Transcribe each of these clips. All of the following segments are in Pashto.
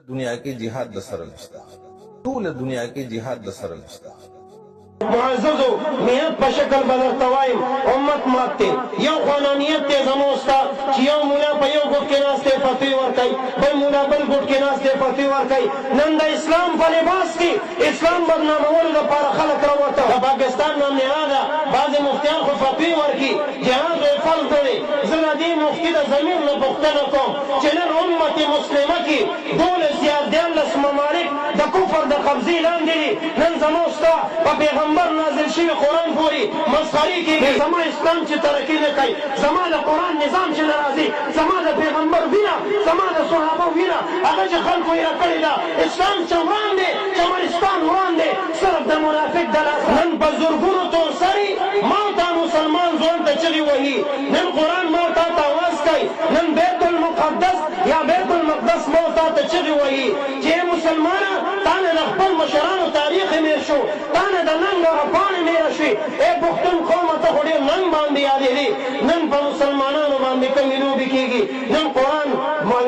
دنیا کې jihad د سره نشته ټول دنیا کې jihad د سره نشته معززو نیت په شکل بدل توایم امت ماته یو قانونیت ته زموستا چې یو مولا په یو ګوت کې ناشته فتوی ورکړي بل مولا بل ګوت کې ناشته فتوی ورکړي نن د اسلام په لباس کې اسلام بدنامول لپاره خلک راوته د پاکستان نام نه راغله بعض مفتیان خو فتوی ورکړي جهاد فرض دی زه دې مفتی د زمین نه پوښتنه کوم چې نن امت مسلمه کې دولس یا 14 ممالک د کفر د قبضې لاندې دي نن زموستا په پیغمبر نازل شوی قرآن پوری مسخري کېږي زما اسلام چې ترقي نه کوي زما د قرآن نظام چې نه راځي زما د پیغمبر وینه زما د صحابه وینه هغه چې خلکو یې راکړې ده اسلام چې وران دی چمنستان وران دی صرف د منافق د لاس نن په زرګونو تورسري ما ته مسلمان ځوان ته چغې وهي نن قرآن ما ته آواز کوي نن بیت المقدس یا بیت المقدس ما ته چغې وهي چې مسلمانه تا نه د خپل مشرانو تاریخ یې میر شو تا نه د ننګ پاڼې میره شوې ای پښتون قومه ته خو ډېر ننګ باندې یادېدې نن په مسلمانانو باندې کومې لوبې کېږي نن قرآن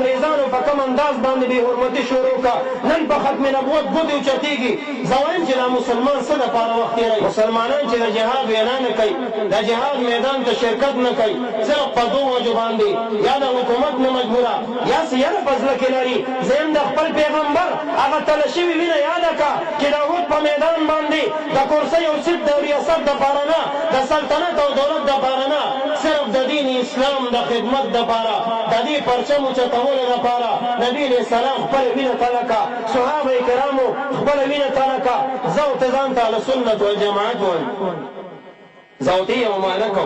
انګریزانو په کوم انداز باندې بې حرمتي شروع کړه نن په ختم نبوت ګوتې اوچتېږي زه وایم چې دا مسلمان څه دپاره وخت تېروي مسلمانان چې د جهاد وینا نه کوي د جهاد میدان ته شرکت نه کوي صرف په دوو وجو باندې یا د حکومت نه مجبوره یا سیاره په زړه کې لري زم د خپل پیغمبر هغه تله شوې وینه یاده کړه چې د احد په میدان باندې د کرسۍ او سیټ د ریاست دپاره نه د سلطنت او دولت دپاره نه صرف د دین اسلام د خدمت دپاره د دې پرچم اوچتولو دپاره نبي علیه السلام خپله وینه تله کړه صحابه کرامو خپله وینه تله کړه زه ورته ځان ته اهلسنت والجماعت وایم زوتی او مالکو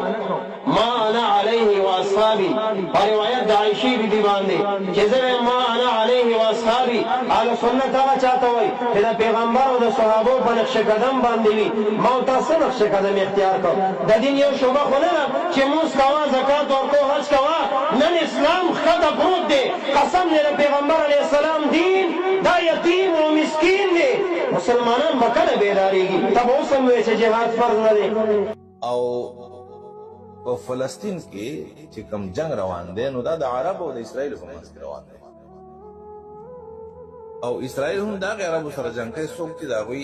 ما انا علیه و اصحابی په روایت د عایشې بیبي باندې چې زه ما انا علیه و اصحابی اهل سنت هغه چاته وایي چې د پیغمبر او د صحابو په نقش قدم باندې وي ما ورته څه نقش قدم اختیار کړ د دین یو شعبه خو نه ده چې مونځ کوه زکات ورکوه حج کوه نن اسلام ښکته پروت دی قسم دی د پیغمبر علیه السلام دین دا یتیم او مسکین دی مسلمانان به کله بیدارېږي ته به اوس هم وایې چې جهاد فرض نه دی او په فلسطین کې چې کوم جنگ روان دی نو دا د عرب او د اسرائیل په منځ کې روان دی او اسرائیل هم دا عربو سره جنگ کوي څوک چې د هغوی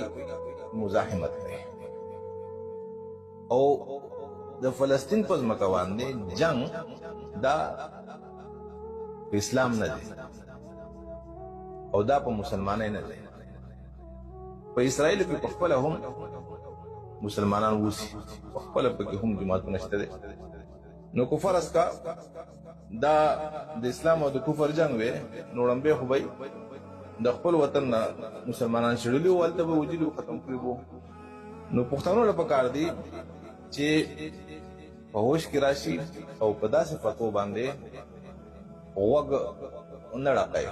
مزاحمت کوي او د فلسطین په ځمکه باندې جنگ دا په اسلام نه دی او دا په مسلمانۍ نه دی په اسرائیل کې په خپله هم مسلمانان وسی خپل پکې هم جماعتونه شته دي نو کو فرض کا دا د اسلام او د کفر جنگ وي نو لمبه خو وي د خپل وطن مسلمانان شړلي ولته به وجود ختم کړي وو نو پښتنو لپاره کار دي چې په هوش کې راشي او په داسې فتو باندې وګ نړقای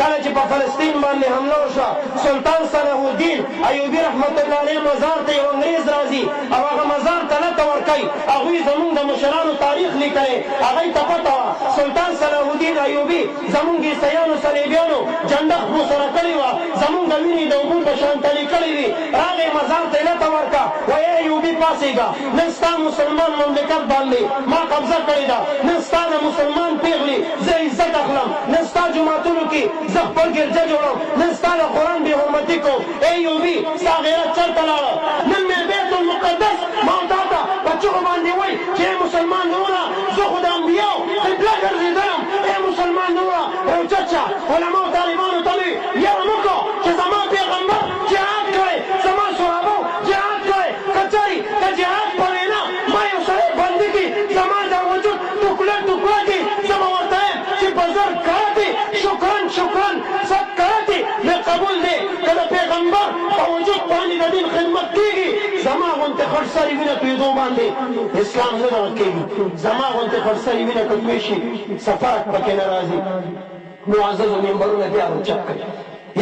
کله چې په فلسطین باندې حمله وشوه سلطان صلاح الدین ایوبي رحمت الله علیه مزار ته یو انګریز راځي او هغه مزار ته نه ته ورکوي هغوی زمونږ د مشرانو تاریخ لیکلی هغوی ته پته وه سلطان صلاح الدین ایوبي زمونږ عیسیانو صلیبیانو جنډه خپلو سره کړې وه زمونږ د وینې د اوبو په شان تلې کړې وي راغی مزار ته یې نه ته ورکړه وایي ایوبي پاڅېږه نن ستا مسلمان مملکت باندې ما قبضه کړې ده نن ستا د مسلمان پیغلې زه عزت اخلم نن ستا جوماتونو کې زه خپل ګرجه جوړوم نن ستا د قرآن بې حرمتي کوم ایوبي ستا غیرت چېرته لاړه نن مې بیت المقدس ما تا ته په چغو باندې وایي چې ای مسلمان نوره زه خو د انبیاو قبله ګرځېدلم ای مسلمان نوره راوچت شه علماو طالبانو ته وایي یاره موږ چې زما پیغمبر جهاد کړی زما صحابو جهاد کړی که چېرې د جهاد په وینا ما یو سړی بندي کړي زما د وجود ټوکړه ټوکړه کړي زه به ورته وایم چې په زر کراتې شکرن سب کراتې مې قبول دی که د پیغمبر په وجود باندې د دین خدمت کېږي زما غوندې خټ سرې وینه تویېدو باندې اسلام نه دغه کېږي زما غوندې خټ سرې وینه که توی شي څه فرق پکې نه راځي معززو ممبرونه بیا روچت کوي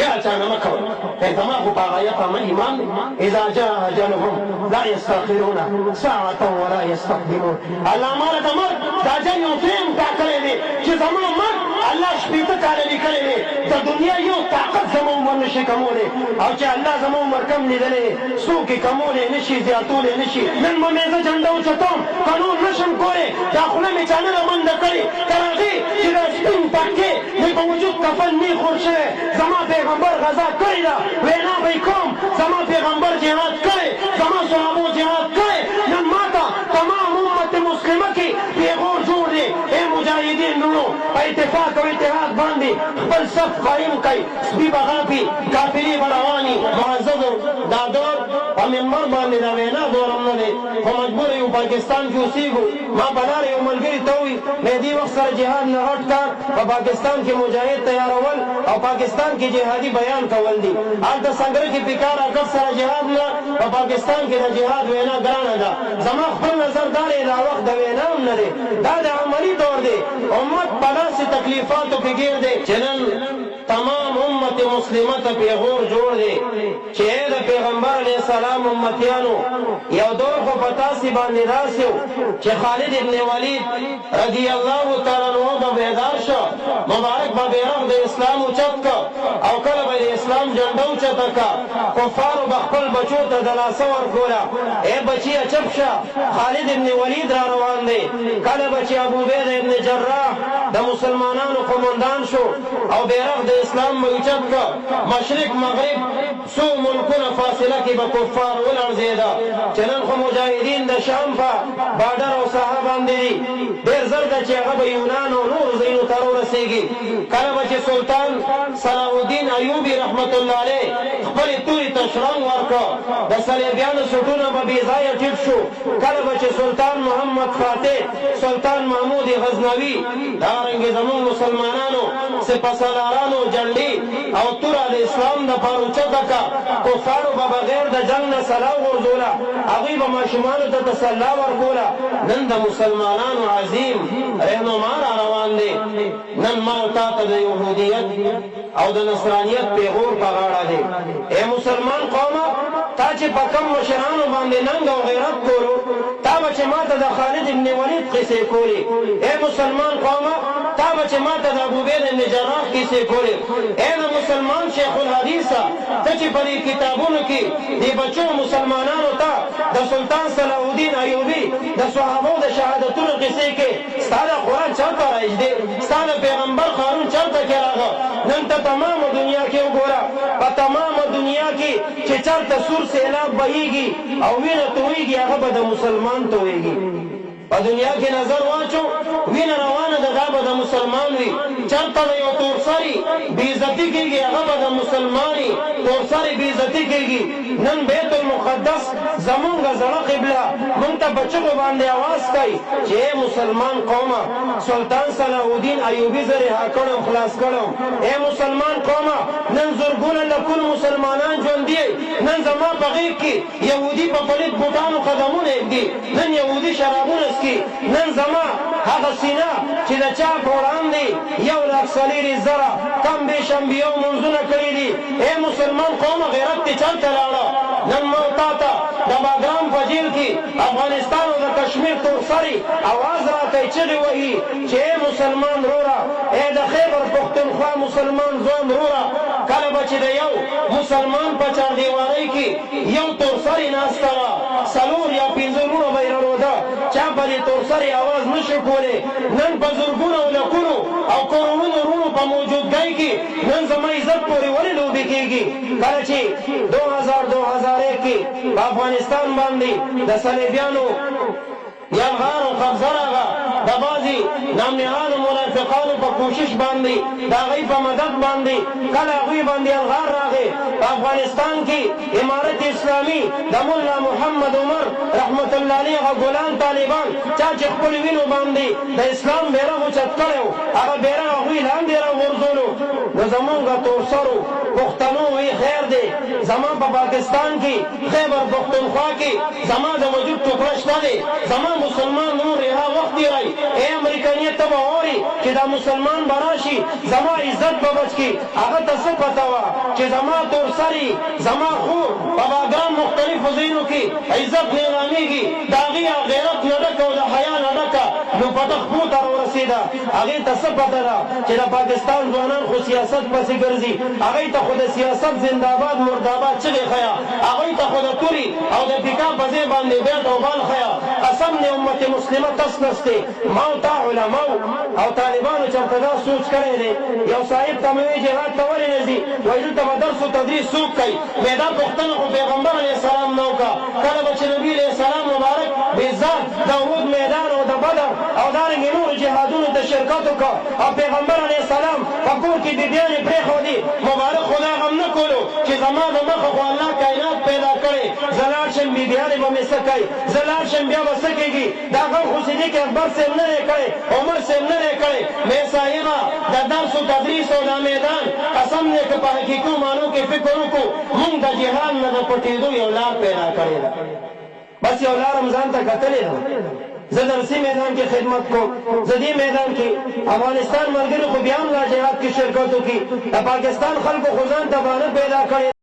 یا چانه مه کوه زما خو په هغه یقه ایمان دی اذا جاء اجلهم لا یستأخرون ساعة ولا یستقدمون الله ماله د مرګ د اجل یو ټیم ټاکلی دی چې زما مرګ الله شپېته کاله لیکلی دی د دنیا یو طاقت زما عمر نشي نشي کمولی او چې الله زمو عمر کم لیدلی څوک یې کمولی نشي زیاتولی نشي نن به مې زه جنډه اوچتوم قانون نشم کولی دا خوله مې چا نه ده بنده کړې تر هغې چې دا سپین پاکې مې په وجود کفن نه خور شوی زما پیغمبر غذا کړې ده وینا به یې کوم زما پیغمبر جهاد کړی زما صحابو جهاد کړی نن ماته تمام امت مسلمه کې پیغور جوړ دی ای مجاهدین نونو په اتفاق او اتحاد باندې خپل صف قایم کړئ سپي به غاپي کافرې به رواني معززو دا دور په منبر باندې دا وینا دور هم نه دی خو مجبور یو پاکستان کې اوسېږو ما په لاره یو ملګري ته ووي مې دې وخت سره جهاد نه غټ کار په پاکستان کې مجاهد تیارول او پاکستان کې جهادي بیان کول دي هلته سنګره کې پیکار اکث سره جهاد نه په پاکستان کې د جهاد وینا ګرانه ده زما خپل نظر دا دی دا وخت د وینا هم نه دی دا د عملي دور دی امت په داسې تکلیفاتو کې ګیر دی چې نن تمام امت مسلمه ته پیغور جوړ دی چې ای د پیغمبر علیه السلام امتیانو یو دور خو په تاسې باندې داسې و چې خالد ابن ولید رضی الله تعالی عنه به بیدار شو مبارک به بیرغ د اسلام اوچت که او کله به د اسلام جنډه اوچته که کفارو به خپل بچو ته د لاسه ورکوله ای بچیه چپ شه خالد ابن ولید را روان دی کله به چې ابوبیده ابن جراح د مسلمانانو قمندان شو او بیرغ د اسلام به اوچت که مشرق مغرب څو ملکونه فاصله کې به کفار ولړزېده چې نن خو مجاهدین د شام په باډر او ساحه باندې دي ډېر زر ده چې هغه به یونان او نورو ځایونو ته ورسېږي کله به چې سلطان صلاح الدین ایوبي رحمت الله علیه خپلې تورې ته شرنګ ورکړه د صلیبیانو سوټونه به بې ځایه ټیټ شو کله به چې سلطان محمد فاتح سلطان محمود غزنوي دارنګې زموږ مسلمانانو سپهسالارانو جنډې او توره د اسلام دپاره اوچته که کفارو به بغیر د جنګ نه سلا وغورځوله هغوی به ماشومانو ته تسلا ورکوله نن د مسلمانانو عظیم رهنما را روان دی نن ما او تا ته د یهودیت او د نصرانیت پیغور په غاړه دی ای مسلمان قومه تا چې په کم مشرانو باندې ننګ او غیرت کولو تا به چې ما ته د خالد ابن ولید قصې کولې ای مسلمان قومه تا به چې ما ته د ابوبید ابن جراح قصې کولې ای د مسلمان شیخ الحدیثه ته چې په دې کتابونو کې دې بچو مسلمانانو ته د سلطان صلاح الدین ایوبي د صحابو د شهادتونو قصې کې ستا د قرآن چرته رایجدې ستا د پیغمبر قانون چرته کې راغه نن ته تمامه دنیا کې وګوره په تمامه دنیا کې چې چرته سور سیلاب بهیږي او وینه تویږي هغه به د مسلمان تویږي په دنیا کې نظر واچو وینه روانه ده دا به د مسلمان وي چرته د یو تورسري بېعزتي کېږي هغه به د مسلماني تورسري بېعزتي کېږي نن بیت المقدس زمونږ زړه قبله مونږ ته په چغو باندې اواز کوي چې ای مسلمان قومه سلطان صلاح الدین ایوبي زه رها کړم خلاص کړم ای مسلمان قومه نن زرګونه لکونه مسلمانان ژوندي نن زما په غېږ کې یهودي په پلیت بوټانو قدمونه ایږدي نن یهودي شرابونه څښي نن زما هغه سینه چې د چا په وړاندې 1,40,000 کم بېشم بیو منځونه کړي دي ای مسلمان قومه غیرت دې چلته لاړه نن ما تا ته د باګرام په جیل کې افغانستان او د کشمیر تورسري اواز راکوي چغې وهي چې ای مسلمان وروره ای د خیبر پښتونخوا مسلمان ځوان وروره کله به چې د یو مسلمان په چاردیوارۍ کې یو تورسري ناسته وه 4 یا 5 وروڼه به یې راروده چا په دې تورسري اواز نشو کولی نن په زرګونو او لکونو او کروڑونو وروڼو په موجودګۍ کې نن زما عزت پورې ولې لوبې کېږي کله چې 2001 کې په افغانستان باندې د صلیبیانو یلغار او قبضه راغله د بعضې نامنهادو منافقانو په کوشش باندې د هغوی په مدد باندې کله هغوی باندې یلغار راغی په افغانستان کې امارت اسلامي د ملا محمد عمر رحمت الله علیه هغه ګلان طالبان چا چې خپلو وینو باندې د اسلام بیرغ اوچت کړی و هغه بیرغ هغوی لاندې راغورځولو نو زمونږ تورسرو پښتنو وی خیر دی زما په پاکستان کې خیبر پښتونخوا کې زما د وجود ټوکړه شته دی زما مسلمان نور رها وخت دیری ای امریکانیت ته به اوري چې دا مسلمان به راشي زما عزت به بچ کړي هغه ته څه پته وه چې زما تور سری زما خور په باګرام مختلفو ځایونو کې عزت نیلامیږي د هغې غیرت نه ډکه او د حیا نه ډکه نو پته خپو ته راورسېده هغې ته څه پته ده چې د پاکستان ځوانان خو سیاست پسې ګرځي هغې ته خو د سیاست زنده‌باد مرده‌باد چغې ښیه هغوی ته خو د تورې او د پیکا په ځای باندې بیت او بال ښیه قسم دی امت مسلمه تس نستې ما او تا علماو او طالبانو چېرته دا سوچ کړی دی یو صاحب ته مې وایي جهاد ته ولې نه ځي وایي دلته به درس و تدریس څوک کوي مې دا پوښتنه خو پیغمبر علیه السلام نه وکړه کله به چې نبي علیه السلام مبارک بالذات د احد میدان او د بدر او دارنګې نورو جهادونو ته شرکت وکړه او پیغمبر علیه السلام په کور کې بیبیانې پرېښودې مبارک خدا غم نه کولو چې زما د مخه خو الله کائنات پیدا کړی زه لاړ شم بیبیانې به مې څه کوي زه لاړ شم بیا به څه کېږي دا غم خو صدیق اکبر صاحب نه دی کړی عمر صاحب نه دی کړی مې صاحبه د درس و تدریس او دا میدان قسم دی که په حقیقي معنو کې فکر وکړو مونږ د جهاد نه د پټېدو یو لار پیدا کړې ده بس یو لار هم ځان ته کتلې ده زه درسي میدان کې خدمت کوم زه دې میدان کې افغانستان ملګري خو بیا هم لا جهاد کې شرکت وکړي د پاکستان خلکو خو ځان ته بانه پیدا کړې